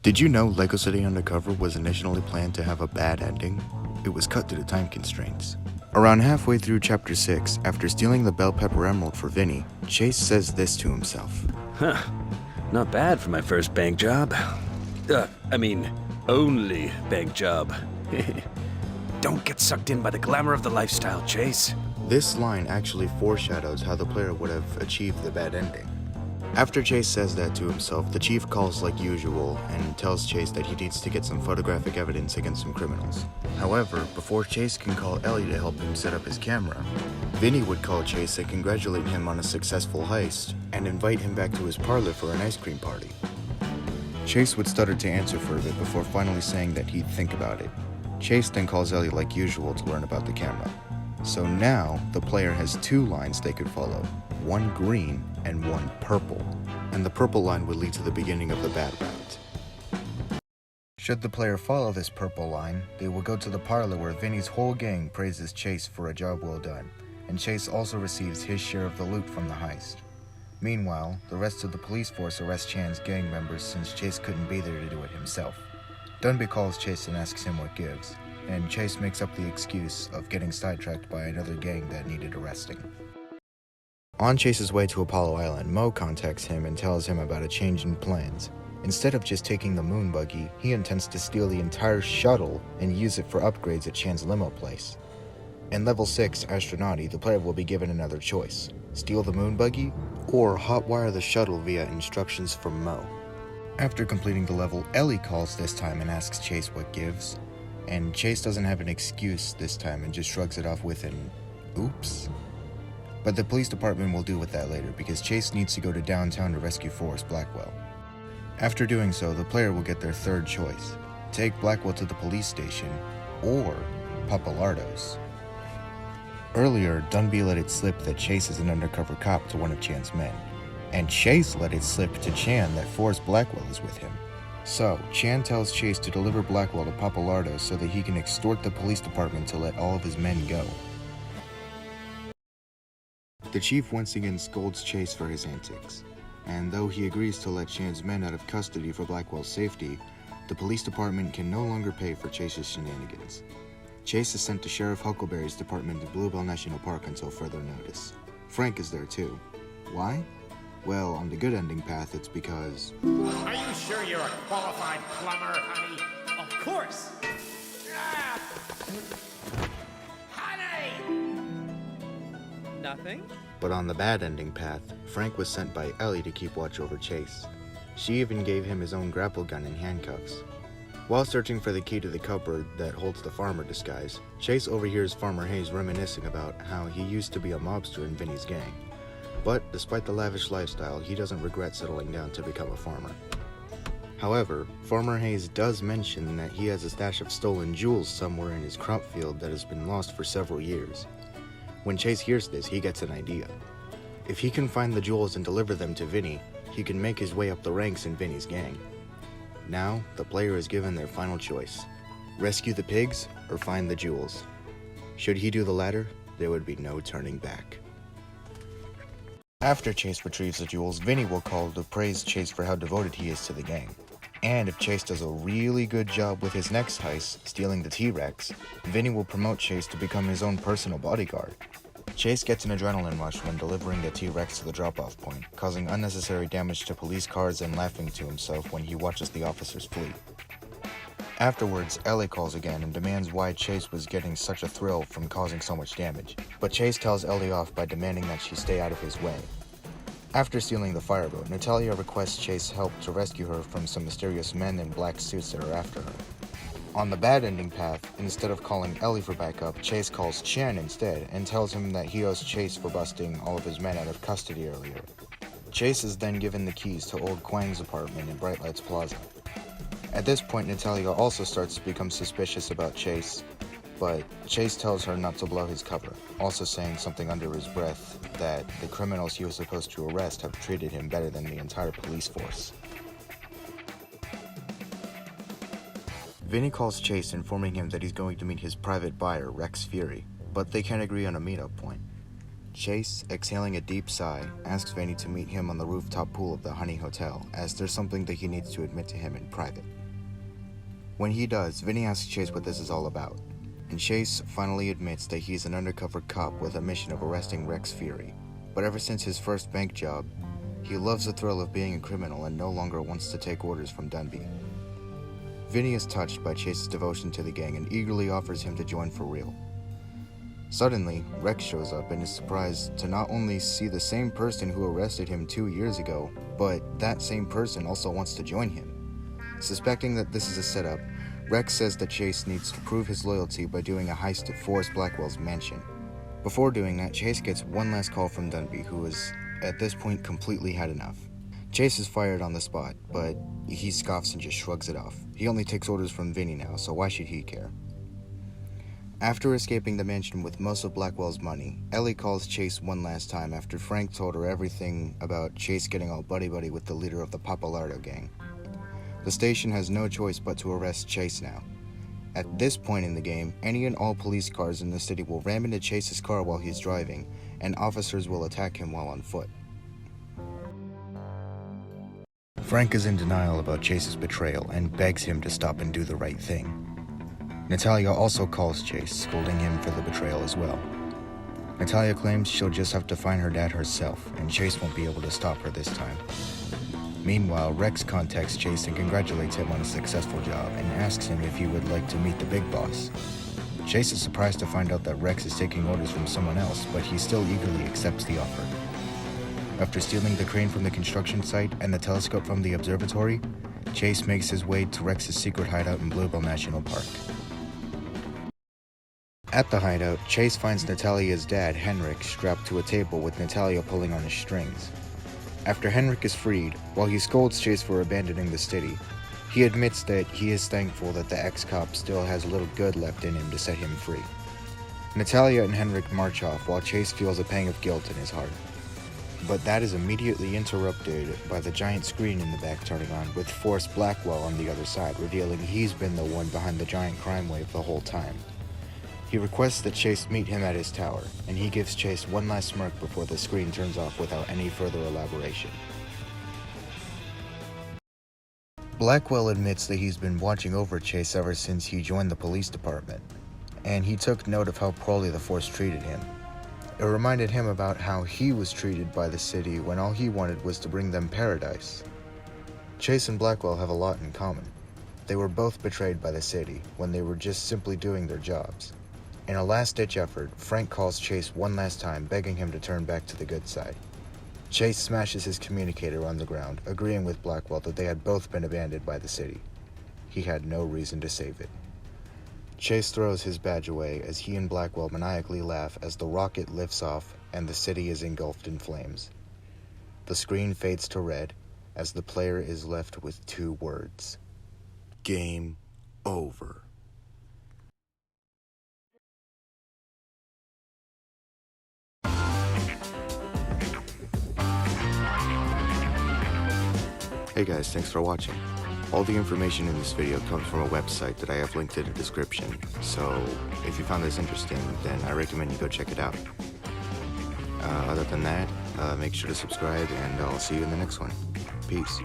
Did you know LEGO City Undercover was initially planned to have a bad ending? It was cut due to time constraints. Around halfway through Chapter 6, after stealing the bell pepper emerald for Vinny, Chase says this to himself. Huh. Not bad for my first bank job. Only bank job. Don't get sucked in by the glamour of the lifestyle, Chase. This line actually foreshadows how the player would have achieved the bad ending. After Chase says that to himself, the chief calls like usual and tells Chase that he needs to get some photographic evidence against some criminals. However, before Chase can call Ellie to help him set up his camera, Vinny would call Chase and congratulate him on a successful heist and invite him back to his parlor for an ice cream party. Chase would stutter to answer for a bit before finally saying that he'd think about it. Chase then calls Ellie like usual to learn about the camera. So now, the player has two lines they could follow, one green and one purple, and the purple line would lead to the beginning of the bad route. Should the player follow this purple line, they will go to the parlor where Vinny's whole gang praises Chase for a job well done, and Chase also receives his share of the loot from the heist. Meanwhile, the rest of the police force arrests Chan's gang members since Chase couldn't be there to do it himself. Dunby calls Chase and asks him what gives, and Chase makes up the excuse of getting sidetracked by another gang that needed arresting. On Chase's way to Apollo Island, Mo contacts him and tells him about a change in plans. Instead of just taking the moon buggy, he intends to steal the entire shuttle and use it for upgrades at Chan's limo place. In Level 6 Astronauty, the player will be given another choice: steal the moon buggy or hotwire the shuttle via instructions from Mo. After completing the level, Ellie calls this time and asks Chase what gives, and Chase doesn't have an excuse this time and just shrugs it off with an oops. But the police department will deal with that later because Chase needs to go to downtown to rescue Forrest Blackwell. After doing so, the player will get their third choice: take Blackwell to the police station or Papalardo's. Earlier, Dunby let it slip that Chase is an undercover cop to one of Chan's men, and Chase let it slip to Chan that Forrest Blackwell is with him. So, Chan tells Chase to deliver Blackwell to Papalardo's so that he can extort the police department to let all of his men go. The chief once again scolds Chase for his antics, and though he agrees to let Chan's men out of custody for Blackwell's safety, the police department can no longer pay for Chase's shenanigans. Chase is sent to Sheriff Huckleberry's department in Bluebell National Park until further notice. Frank is there too. Why? Well, on the good ending path, it's because... Are you sure you're a qualified plumber, honey? Of course! Ah! Honey! Nothing? But on the bad ending path, Frank was sent by Ellie to keep watch over Chase. She even gave him his own grapple gun and handcuffs. While searching for the key to the cupboard that holds the farmer disguise, Chase overhears Farmer Hayes reminiscing about how he used to be a mobster in Vinny's gang. But despite the lavish lifestyle, he doesn't regret settling down to become a farmer. However, Farmer Hayes does mention that he has a stash of stolen jewels somewhere in his crop field that has been lost for several years. When Chase hears this, he gets an idea. If he can find the jewels and deliver them to Vinny, he can make his way up the ranks in Vinny's gang. Now, the player is given their final choice: rescue the pigs or find the jewels. Should he do the latter, there would be no turning back. After Chase retrieves the jewels, Vinny will call to praise Chase for how devoted he is to the gang. And if Chase does a really good job with his next heist, stealing the T-Rex, Vinny will promote Chase to become his own personal bodyguard. Chase gets an adrenaline rush when delivering the T-Rex to the drop-off point, causing unnecessary damage to police cars and laughing to himself when he watches the officers flee. Afterwards, Ellie calls again and demands why Chase was getting such a thrill from causing so much damage, but Chase tells Ellie off by demanding that she stay out of his way. After stealing the fireboat, Natalia requests Chase help to rescue her from some mysterious men in black suits that are after her. On the bad ending path, instead of calling Ellie for backup, Chase calls Chan instead and tells him that he owes Chase for busting all of his men out of custody earlier. Chase is then given the keys to old Kwang's apartment in Bright Lights Plaza. At this point, Natalia also starts to become suspicious about Chase, but Chase tells her not to blow his cover, also saying something under his breath that the criminals he was supposed to arrest have treated him better than the entire police force. Vinny calls Chase, informing him that he's going to meet his private buyer, Rex Fury, but they can't agree on a meetup point. Chase, exhaling a deep sigh, asks Vinny to meet him on the rooftop pool of the Honey Hotel, as there's something that he needs to admit to him in private. When he does, Vinny asks Chase what this is all about, and Chase finally admits that he's an undercover cop with a mission of arresting Rex Fury. But ever since his first bank job, he loves the thrill of being a criminal and no longer wants to take orders from Dunby. Vinny is touched by Chase's devotion to the gang and eagerly offers him to join for real. Suddenly, Rex shows up and is surprised to not only see the same person who arrested him 2 years ago, but that same person also wants to join him. Suspecting that this is a setup, Rex says that Chase needs to prove his loyalty by doing a heist at Forrest Blackwell's mansion. Before doing that, Chase gets one last call from Dunby, who has, at this point, completely had enough. Chase is fired on the spot, but he scoffs and just shrugs it off. He only takes orders from Vinny now, so why should he care? After escaping the mansion with most of Blackwell's money, Ellie calls Chase one last time after Frank told her everything about Chase getting all buddy-buddy with the leader of the Papalardo gang. The station has no choice but to arrest Chase now. At this point in the game, any and all police cars in the city will ram into Chase's car while he's driving, and officers will attack him while on foot. Frank is in denial about Chase's betrayal and begs him to stop and do the right thing. Natalia also calls Chase, scolding him for the betrayal as well. Natalia claims she'll just have to find her dad herself, and Chase won't be able to stop her this time. Meanwhile, Rex contacts Chase and congratulates him on a successful job and asks him if he would like to meet the big boss. Chase is surprised to find out that Rex is taking orders from someone else, but he still eagerly accepts the offer. After stealing the crane from the construction site and the telescope from the observatory, Chase makes his way to Rex's secret hideout in Bluebell National Park. At the hideout, Chase finds Natalia's dad, Henrik, strapped to a table with Natalia pulling on his strings. After Henrik is freed, while he scolds Chase for abandoning the city, he admits that he is thankful that the ex-cop still has a little good left in him to set him free. Natalia and Henrik march off while Chase feels a pang of guilt in his heart. But that is immediately interrupted by the giant screen in the back turning on, with Forrest Blackwell on the other side, revealing he's been the one behind the giant crime wave the whole time. He requests that Chase meet him at his tower, and he gives Chase one last smirk before the screen turns off without any further elaboration. Blackwell admits that he's been watching over Chase ever since he joined the police department, and he took note of how poorly the force treated him. It reminded him about how he was treated by the city when all he wanted was to bring them paradise. Chase and Blackwell have a lot in common. They were both betrayed by the city when they were just simply doing their jobs. In a last-ditch effort, Frank calls Chase one last time, begging him to turn back to the good side. Chase smashes his communicator on the ground, agreeing with Blackwell that they had both been abandoned by the city. He had no reason to save it. Chase throws his badge away as he and Blackwell maniacally laugh as the rocket lifts off and the city is engulfed in flames. The screen fades to red as the player is left with 2 words: Game over. Hey guys, thanks for watching. All the information in this video comes from a website that I have linked in the description, so if you found this interesting, then I recommend you go check it out. Other than that, make sure to subscribe, and I'll see you in the next one. Peace.